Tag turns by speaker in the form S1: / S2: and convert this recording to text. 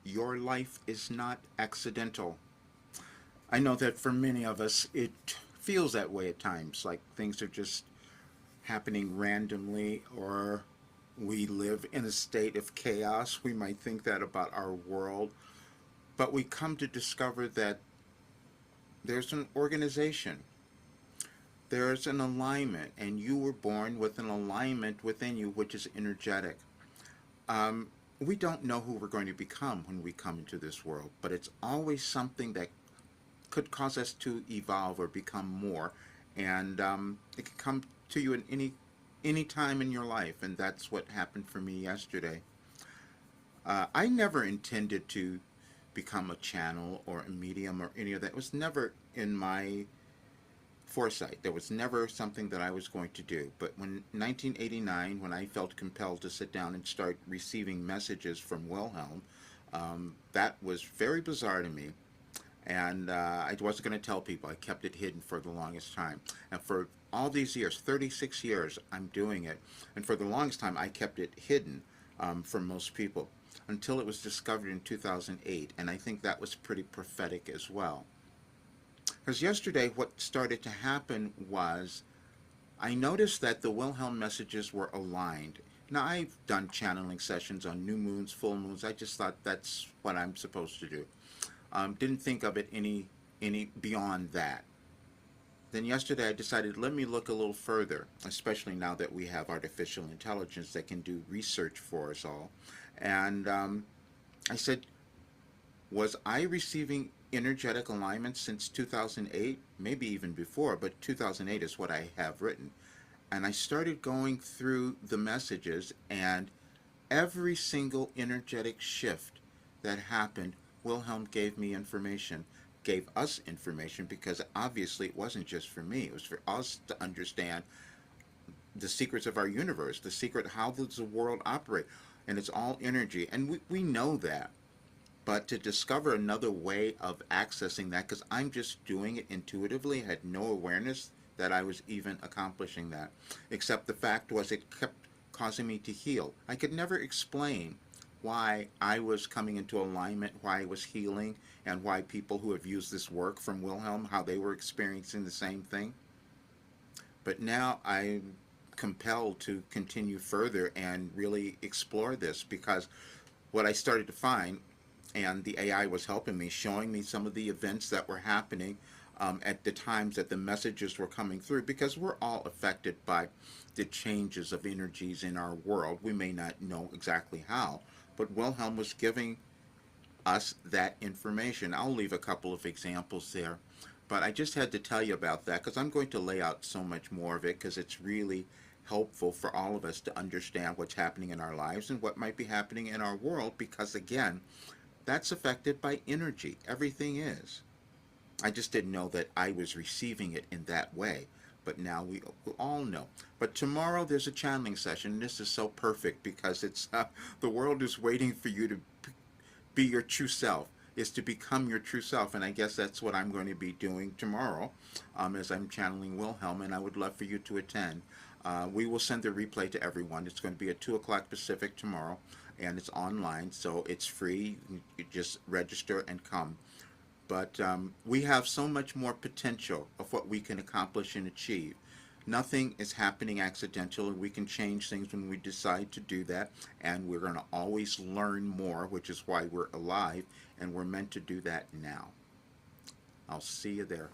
S1: your life is not accidental. I know that for many of us, it feels that way at times, like things are just happening randomly, or we live in a state of chaos. We might think that about our world, but we come to discover that there's an organization, there's an alignment, and you were born with an alignment within you, which is energetic. Um, we don't know who we're going to become when we come into this world, but it's always something that could cause us to evolve or become more, and it can come to you in any time in your life, and that's what happened for me yesterday. I never intended to become a channel or a medium or any of that. It was never in my foresight. There was never something that I was going to do. But when 1989, when I felt compelled to sit down and start receiving messages from Wilhelm, that was very bizarre to me. And I wasn't going to tell people. I kept it hidden for the longest time. And for all these years, 36 years, I'm doing it. And for the longest time, I kept it hidden from most people until it was discovered in 2008. And I think that was pretty prophetic as well. Because yesterday, what started to happen was I noticed that the Wilhelm messages were aligned. Now, I've done channeling sessions on new moons, full moons. I just thought that's what I'm supposed to do. Didn't think of it any beyond that. Then yesterday I decided let me look a little further, especially now that we have artificial intelligence that can do research for us all. And I said, was I receiving energetic alignment since 2008? Maybe even before, but 2008 is what I have written. And I started going through the messages, and every single energetic shift that happened, Wilhelm gave me information, gave us information, because obviously it wasn't just for me, it was for us to understand the secrets of our universe, the secret how does the world operate. And it's all energy. And we know that. But to discover another way of accessing that, because I'm just doing it intuitively, I had no awareness that I was even accomplishing that. Except the fact was it kept causing me to heal. I could never explain why I was coming into alignment, why I was healing, and why people who have used this work from Wilhelm, how they were experiencing the same thing. But now I'm compelled to continue further and really explore this, because what I started to find, and the AI was helping me, showing me some of the events that were happening at the times that the messages were coming through, because we're all affected by the changes of energies in our world. We may not know exactly how, but Wilhelm was giving us that information. I'll leave a couple of examples there, but I just had to tell you about that because I'm going to lay out so much more of it, because it's really helpful for all of us to understand what's happening in our lives and what might be happening in our world, because again, that's affected by energy. Everything is. I just didn't know that I was receiving it in that way. But now we all know. But tomorrow there's a channeling session. This is so perfect because it's the world is waiting for you to be your true self, is to become your true self. And I guess that's what I'm going to be doing tomorrow as I'm channeling Wilhelm, and I would love for you to attend. We will send the replay to everyone. It's going to be at 2 o'clock Pacific tomorrow, and it's online, so it's free. You just register and come. But we have so much more potential of what we can accomplish and achieve. Nothing is happening accidentally. We can change things when we decide to do that, and we're going to always learn more, which is why we're alive, and we're meant to do that now. I'll see you there.